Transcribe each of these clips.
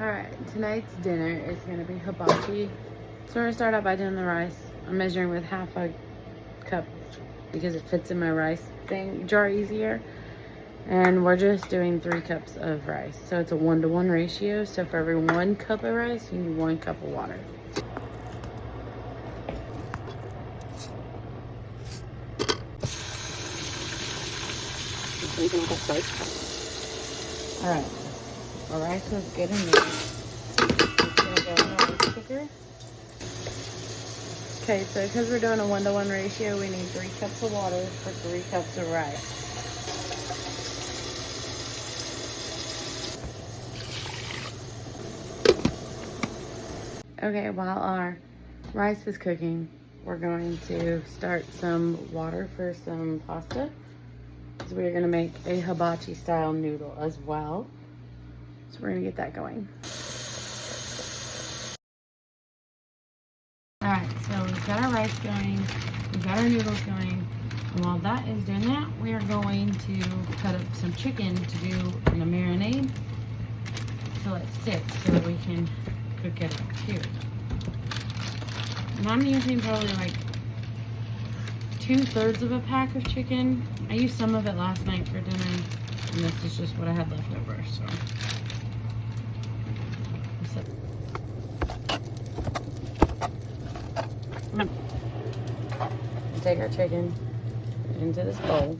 Alright, tonight's dinner is going to be hibachi. So we're going to start out by doing the rice. I'm measuring with half a cup because it fits in my rice jar easier. And we're just doing 3 cups of rice. So it's a 1-to-1 ratio. So for every 1 cup of rice, you need 1 cup of water. Alright, our rice was good and made. It's going to go in the rice cooker. Okay, so because we're doing a 1-to-1 ratio, we need 3 cups of water for 3 cups of rice. Okay, while our rice is cooking, we're going to start some water for some pasta. So we're going to make a hibachi style noodle as well. So we're going to get that going. Alright, so we've got our rice going, we've got our noodles going, and while that is doing that, we are going to cut up some chicken to do in a marinade till it sits so that we can cook it up too. And I'm using probably like 2/3 of a pack of chicken. I used some of it last night for dinner, and this is just what I had left over, so. Take our chicken into this bowl.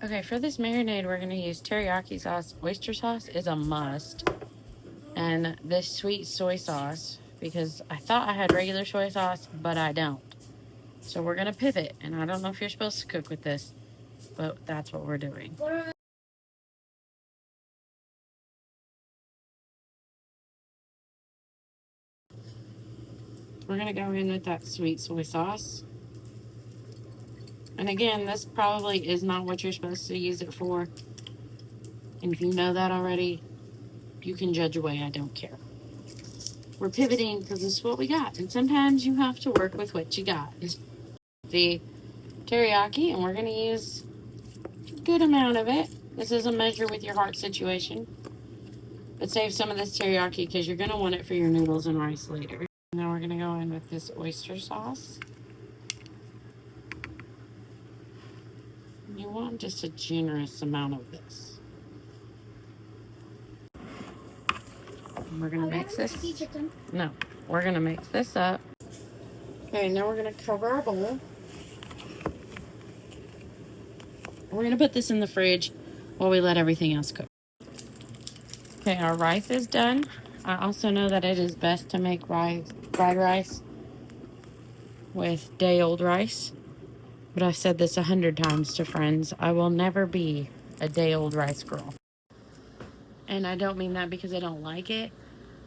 Okay, for this marinade, we're going to use teriyaki sauce. Oyster sauce is a must. And this sweet soy sauce, because I thought I had regular soy sauce, but I don't. So we're going to pivot. And I don't know if you're supposed to cook with this, but that's what we're doing. We're going to go in with that sweet soy sauce. And again, this probably is not what you're supposed to use it for. And if you know that already, you can judge away. I don't care. We're pivoting because this is what we got. And sometimes you have to work with what you got. The teriyaki, and we're going to use a good amount of it. This is a measure with your heart situation. But save some of this teriyaki because you're going to want it for your noodles and rice later. Now we're going to go in with this oyster sauce. You want just a generous amount of this. And we're going to mix this. No, we're going to mix this up. Okay, now we're going to cover our bowl. We're going to put this in the fridge while we let everything else cook. Okay, our rice is done. I also know that it is best to make fried rice with day-old rice. But I've said this 100 times to friends. I will never be a day-old rice girl. And I don't mean that because I don't like it.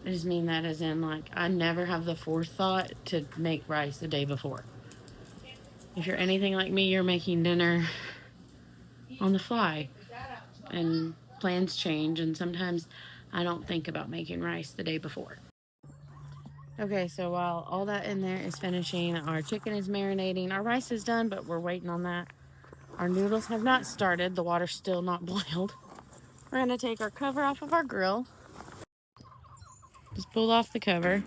I just mean that as in, like, I never have the forethought to make rice the day before. If you're anything like me, you're making dinner on the fly. And plans change, and sometimes I don't think about making rice the day before. Okay, so while all that in there is finishing, our chicken is marinating. Our rice is done, but we're waiting on that. Our noodles have not started. The water's still not boiled. We're going to take our cover off of our grill. Just pull off the cover.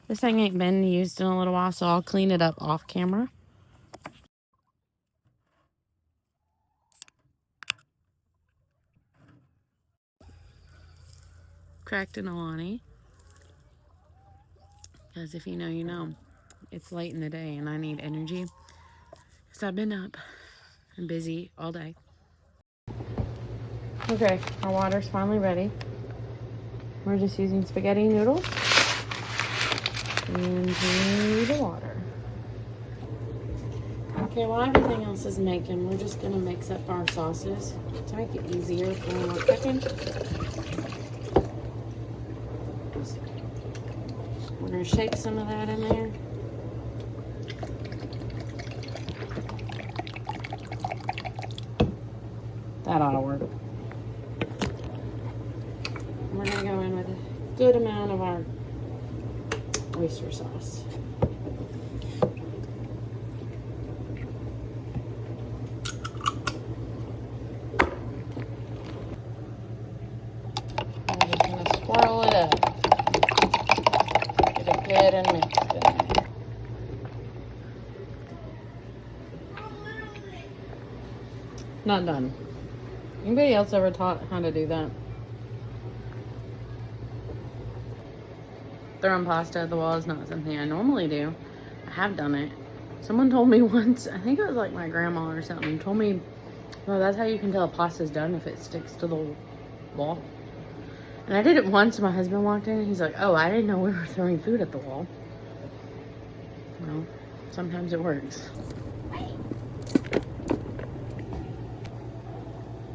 This thing ain't been used in a little while, so I'll clean it up off camera. Cracked an Alani. Because if you know, you know. It's late in the day and I need energy. Because I've been up and busy all day. Okay, our water's finally ready. We're just using spaghetti noodles into the water. Okay, while everything else is making, we're just going to mix up our sauces to make it easier for when we're cooking. We're going to shake some of that in there. That ought to work. We're going to go in with a good amount of our oyster sauce. Not done. Anybody else ever taught how to do that? Throwing pasta at the wall is not something I normally do. I have done it. Someone told me once, I think it was like my grandma or something, told me, well, that's how you can tell a pasta's done, if it sticks to the wall. And I did it once. My husband walked in and he's like, oh, I didn't know we were throwing food at the wall. Well, sometimes it works.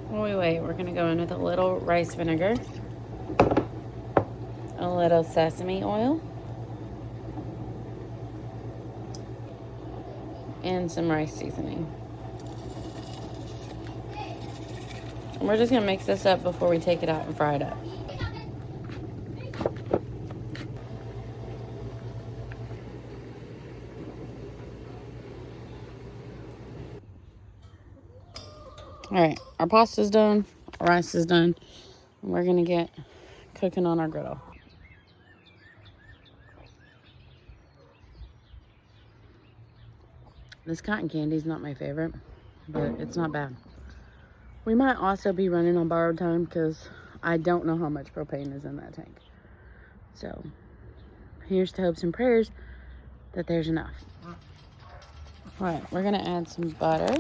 While we wait, we're gonna go in with a little rice vinegar, a little sesame oil, and some rice seasoning. And we're just gonna mix this up before we take it out and fry it up. All right, our pasta's done, our rice is done, and we're gonna get cooking on our griddle. This cotton candy is not my favorite, but it's not bad. We might also be running on borrowed time because I don't know how much propane is in that tank. So here's to hopes and prayers that there's enough. All right, we're gonna add some butter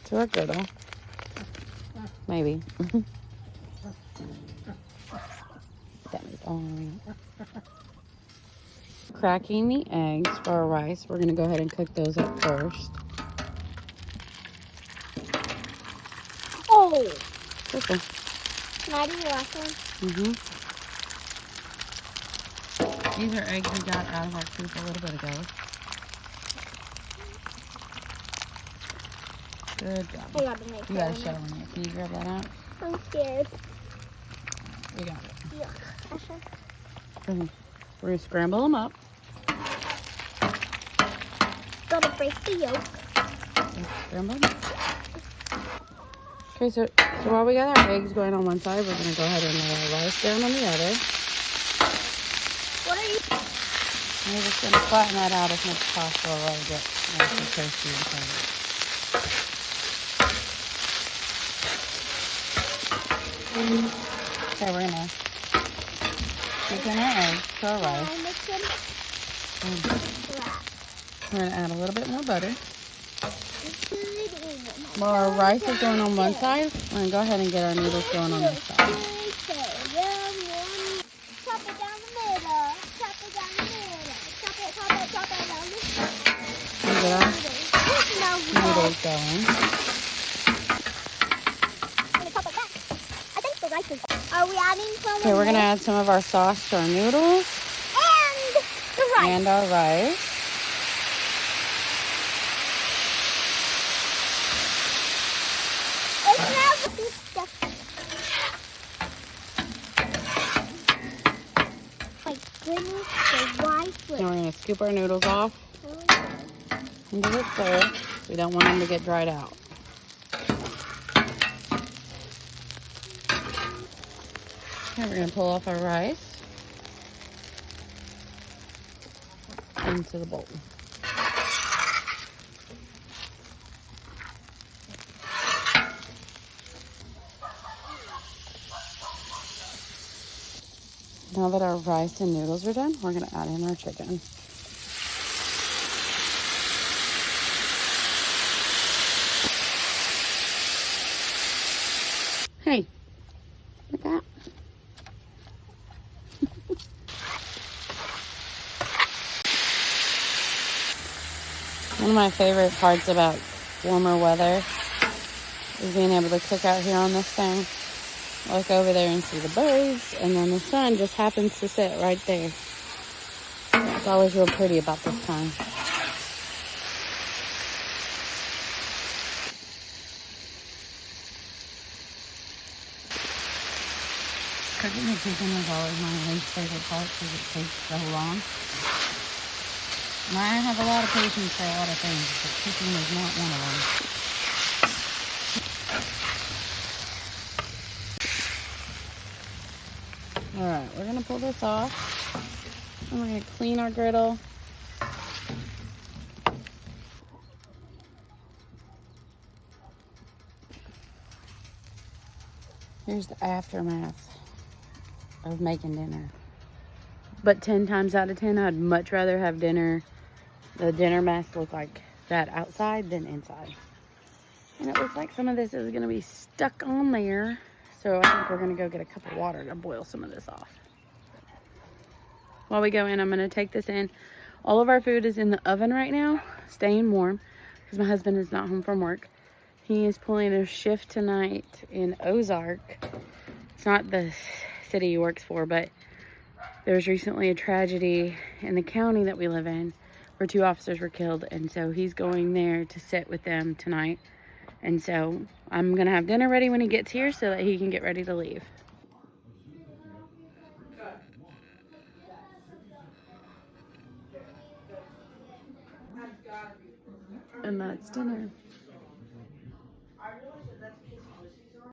to our griddle. Maybe. Cracking the eggs for our rice. We're gonna go ahead and cook those up first. Oh! Okay. Can I do the last one? Mm-hmm. These are eggs we got out of our coop a little bit ago. Good job. I got to make You gotta show me. Can you grab that out? I'm scared. We got it. Yeah. We're gonna scramble them up. Gotta break the yolk. Scramble them. Okay, so while we got our eggs going on one side, we're gonna go ahead and lay our rice down on the other. What are you? And we're just gonna flatten that out as much as possible while we get nice and toasty inside. Okay, we're gonna season our eggs to our rice. We're gonna add a little bit more butter. While our rice is going on one side, we're gonna go ahead and get our noodles going on this side. Chop it down the middle. Chop it down the middle. Chop it down the middle. And get our noodles going. Are we adding some? Okay, we're gonna add some of our sauce to our noodles And the rice. and our rice. It smells my goodness, the rice And we're gonna scoop our noodles off into this bowl. We don't want them to get dried out. Okay, we're gonna pull off our rice into the bowl. Now that our rice and noodles are done, we're gonna add in our chicken. Hey, look at that. One of my favorite parts about warmer weather is being able to cook out here on this thing. Look over there and see the birds, and then the sun just happens to sit right there. It's always real pretty about this time. Cooking the chicken is always my least favorite part because it takes so long. And I have a lot of patience for a lot of things, but cooking is not one of them. Alright, we're going to pull this off. And we're going to clean our griddle. Here's the aftermath of making dinner. But 10 times out of 10, I'd much rather have the dinner mess look like that outside than inside. And it looks like some of this is gonna be stuck on there. So I think we're gonna go get a cup of water to boil some of this off. While we go in, I'm gonna take this in. All of our food is in the oven right now, staying warm, because my husband is not home from work. He is pulling a shift tonight in Ozark. It's not the city he works for, but there was recently a tragedy in the county that we live in where 2 officers were killed, and so he's going there to sit with them tonight. And so I'm gonna have dinner ready when he gets here so that he can get ready to leave. And that's dinner.